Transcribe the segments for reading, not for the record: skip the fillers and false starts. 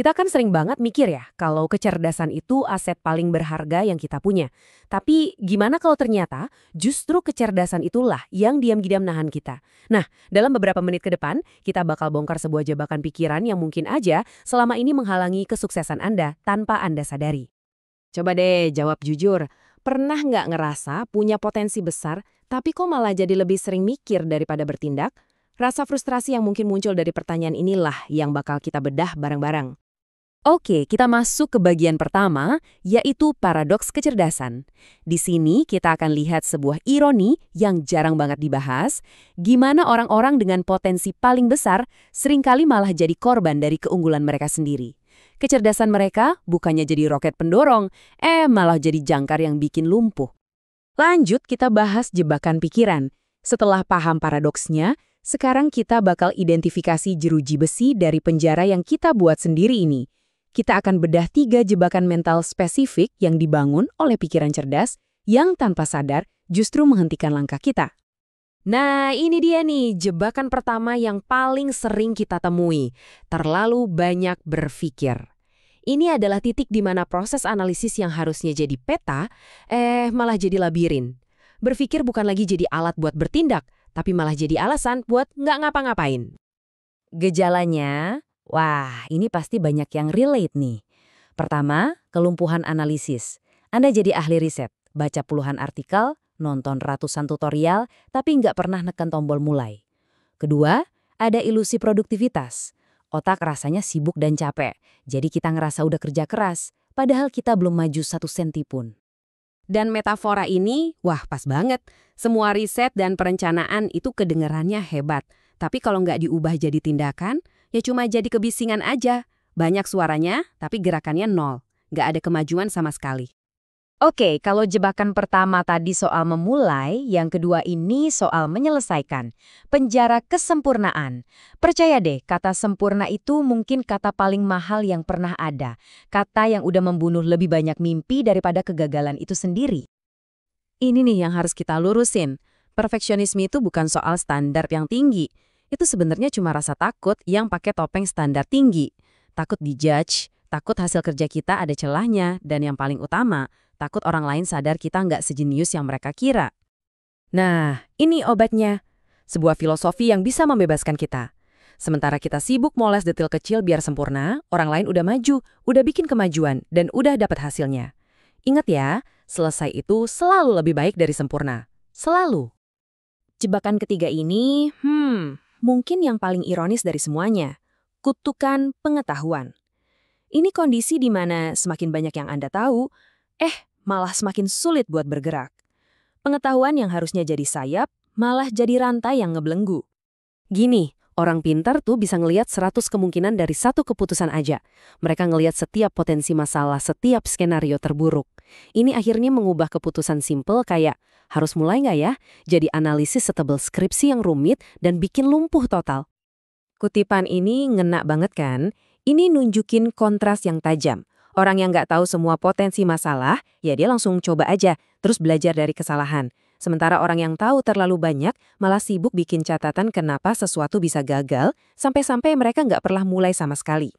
Kita kan sering banget mikir ya, kalau kecerdasan itu aset paling berharga yang kita punya. Tapi gimana kalau ternyata justru kecerdasan itulah yang diam-diam nahan kita? Nah, dalam beberapa menit ke depan, kita bakal bongkar sebuah jebakan pikiran yang mungkin aja selama ini menghalangi kesuksesan Anda tanpa Anda sadari. Coba deh jawab jujur, pernah nggak ngerasa punya potensi besar, tapi kok malah jadi lebih sering mikir daripada bertindak? Rasa frustrasi yang mungkin muncul dari pertanyaan inilah yang bakal kita bedah bareng-bareng. Oke, kita masuk ke bagian pertama, yaitu paradoks kecerdasan. Di sini kita akan lihat sebuah ironi yang jarang banget dibahas, gimana orang-orang dengan potensi paling besar seringkali malah jadi korban dari keunggulan mereka sendiri. Kecerdasan mereka bukannya jadi roket pendorong, malah jadi jangkar yang bikin lumpuh. Lanjut, kita bahas jebakan pikiran. Setelah paham paradoksnya, sekarang kita bakal identifikasi jeruji besi dari penjara yang kita buat sendiri ini. Kita akan bedah 3 jebakan mental spesifik yang dibangun oleh pikiran cerdas yang tanpa sadar justru menghentikan langkah kita. Nah, ini dia nih jebakan pertama yang paling sering kita temui. Terlalu banyak berpikir. Ini adalah titik di mana proses analisis yang harusnya jadi peta, malah jadi labirin. Berpikir bukan lagi jadi alat buat bertindak, tapi malah jadi alasan buat nggak ngapa-ngapain. Gejalanya, wah ini pasti banyak yang relate nih. Pertama, kelumpuhan analisis. Anda jadi ahli riset, baca puluhan artikel, nonton ratusan tutorial, tapi nggak pernah neken tombol mulai. Kedua, ada ilusi produktivitas. Otak rasanya sibuk dan capek, jadi kita ngerasa udah kerja keras, padahal kita belum maju 1 senti pun. Dan metafora ini, wah pas banget. Semua riset dan perencanaan itu kedengarannya hebat. Tapi kalau nggak diubah jadi tindakan, ya cuma jadi kebisingan aja. Banyak suaranya, tapi gerakannya nol. Nggak ada kemajuan sama sekali. Oke, kalau jebakan pertama tadi soal memulai, yang kedua ini soal menyelesaikan. Penjara kesempurnaan. Percaya deh, kata sempurna itu mungkin kata paling mahal yang pernah ada. Kata yang udah membunuh lebih banyak mimpi daripada kegagalan itu sendiri. Ini nih yang harus kita lurusin. Perfeksionisme itu bukan soal standar yang tinggi. Itu sebenarnya cuma rasa takut yang pakai topeng standar tinggi. Takut dijudge, takut hasil kerja kita ada celahnya, dan yang paling utama, takut orang lain sadar kita nggak sejenius yang mereka kira. Nah, ini obatnya. Sebuah filosofi yang bisa membebaskan kita. Sementara kita sibuk moles detail kecil biar sempurna, orang lain udah maju, udah bikin kemajuan, dan udah dapat hasilnya. Ingat ya, selesai itu selalu lebih baik dari sempurna. Selalu. Jebakan ketiga ini, mungkin yang paling ironis dari semuanya. Kutukan pengetahuan. Ini kondisi di mana semakin banyak yang Anda tahu, malah semakin sulit buat bergerak. Pengetahuan yang harusnya jadi sayap, malah jadi rantai yang ngebelenggu. Gini, orang pintar tuh bisa ngelihat 100 kemungkinan dari 1 keputusan aja. Mereka ngelihat setiap potensi masalah, setiap skenario terburuk. Ini akhirnya mengubah keputusan simple kayak, harus mulai nggak ya? Jadi analisis setebal skripsi yang rumit dan bikin lumpuh total. Kutipan ini ngena banget kan? Ini nunjukin kontras yang tajam. Orang yang nggak tahu semua potensi masalah, ya dia langsung coba aja, terus belajar dari kesalahan. Sementara orang yang tahu terlalu banyak, malah sibuk bikin catatan kenapa sesuatu bisa gagal, sampai-sampai mereka nggak pernah mulai sama sekali.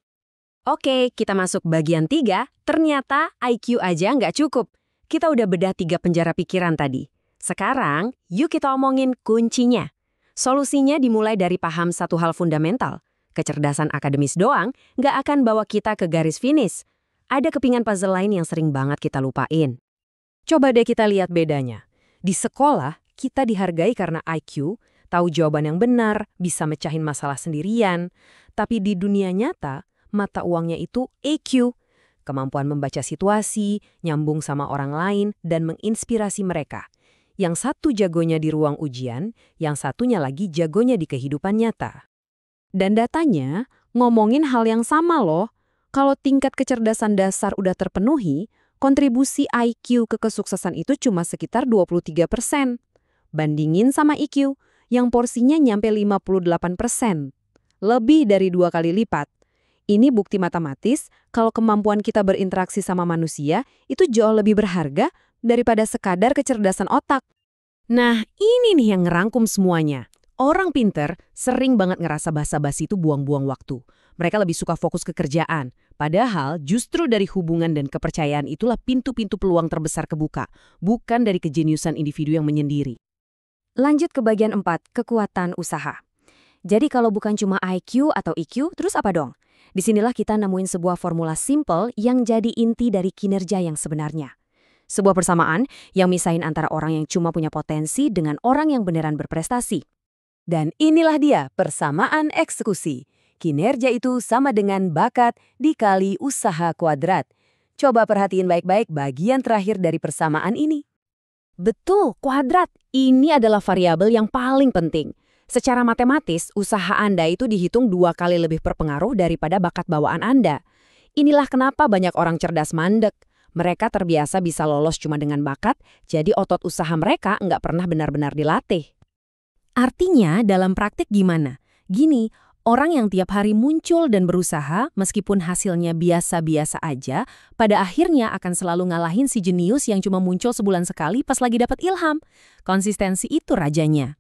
Oke, kita masuk bagian 3, ternyata IQ aja nggak cukup. Kita udah bedah 3 penjara pikiran tadi. Sekarang, yuk kita omongin kuncinya. Solusinya dimulai dari paham satu hal fundamental. Kecerdasan akademis doang nggak akan bawa kita ke garis finish. Ada kepingan puzzle lain yang sering banget kita lupain. Coba deh kita lihat bedanya. Di sekolah, kita dihargai karena IQ, tahu jawaban yang benar, bisa mecahin masalah sendirian. Tapi di dunia nyata, mata uangnya itu EQ. Kemampuan membaca situasi, nyambung sama orang lain, dan menginspirasi mereka. Yang satu jagonya di ruang ujian, yang satunya lagi jagonya di kehidupan nyata. Dan datanya ngomongin hal yang sama loh. Kalau tingkat kecerdasan dasar udah terpenuhi, kontribusi IQ ke kesuksesan itu cuma sekitar 23%. Bandingin sama IQ, yang porsinya nyampe 58%. Lebih dari 2 kali lipat. Ini bukti matematis kalau kemampuan kita berinteraksi sama manusia itu jauh lebih berharga daripada sekadar kecerdasan otak. Nah, ini nih yang ngerangkum semuanya. Orang pinter sering banget ngerasa basa-basi itu buang-buang waktu. Mereka lebih suka fokus ke kerjaan, Padahal justru dari hubungan dan kepercayaan itulah pintu-pintu peluang terbesar kebuka, bukan dari kejeniusan individu yang menyendiri. Lanjut ke bagian 4, kekuatan usaha. Jadi kalau bukan cuma IQ atau EQ, terus apa dong? Disinilah kita nemuin sebuah formula simple yang jadi inti dari kinerja yang sebenarnya. Sebuah persamaan yang misahin antara orang yang cuma punya potensi dengan orang yang beneran berprestasi. Dan inilah dia persamaan eksekusi. Kinerja itu sama dengan bakat dikali usaha kuadrat. Coba perhatiin baik-baik bagian terakhir dari persamaan ini. Betul, kuadrat. Ini adalah variabel yang paling penting. Secara matematis, usaha Anda itu dihitung 2 kali lebih berpengaruh daripada bakat bawaan Anda. Inilah kenapa banyak orang cerdas mandek. Mereka terbiasa bisa lolos cuma dengan bakat, jadi otot usaha mereka nggak pernah benar-benar dilatih. Artinya, dalam praktik gimana? Gini, orang yang tiap hari muncul dan berusaha, meskipun hasilnya biasa-biasa aja, pada akhirnya akan selalu ngalahin si jenius yang cuma muncul sebulan sekali pas lagi dapat ilham. Konsistensi itu rajanya.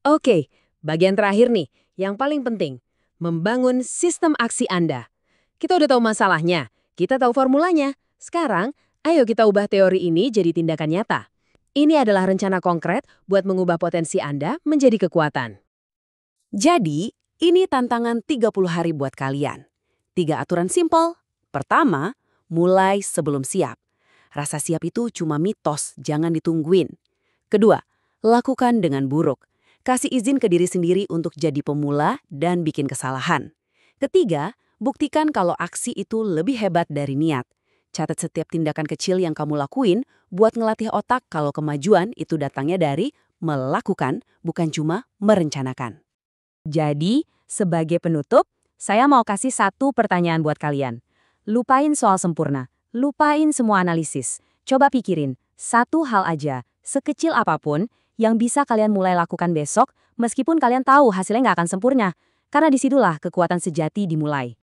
Oke, bagian terakhir nih, yang paling penting. Membangun sistem aksi Anda. Kita udah tahu masalahnya, kita tahu formulanya. Sekarang, ayo kita ubah teori ini jadi tindakan nyata. Ini adalah rencana konkret buat mengubah potensi Anda menjadi kekuatan. Jadi, ini tantangan 30 hari buat kalian. 3 aturan simpel. Pertama, mulai sebelum siap. Rasa siap itu cuma mitos, jangan ditungguin. Kedua, lakukan dengan buruk. Kasih izin ke diri sendiri untuk jadi pemula dan bikin kesalahan. Ketiga, buktikan kalau aksi itu lebih hebat dari niat. Catat setiap tindakan kecil yang kamu lakuin buat ngelatih otak kalau kemajuan itu datangnya dari melakukan, bukan cuma merencanakan. Jadi, sebagai penutup, saya mau kasih satu pertanyaan buat kalian. Lupain soal sempurna, lupain semua analisis. Coba pikirin, satu hal aja, sekecil apapun, yang bisa kalian mulai lakukan besok, meskipun kalian tahu hasilnya nggak akan sempurna. Karena disitulah kekuatan sejati dimulai.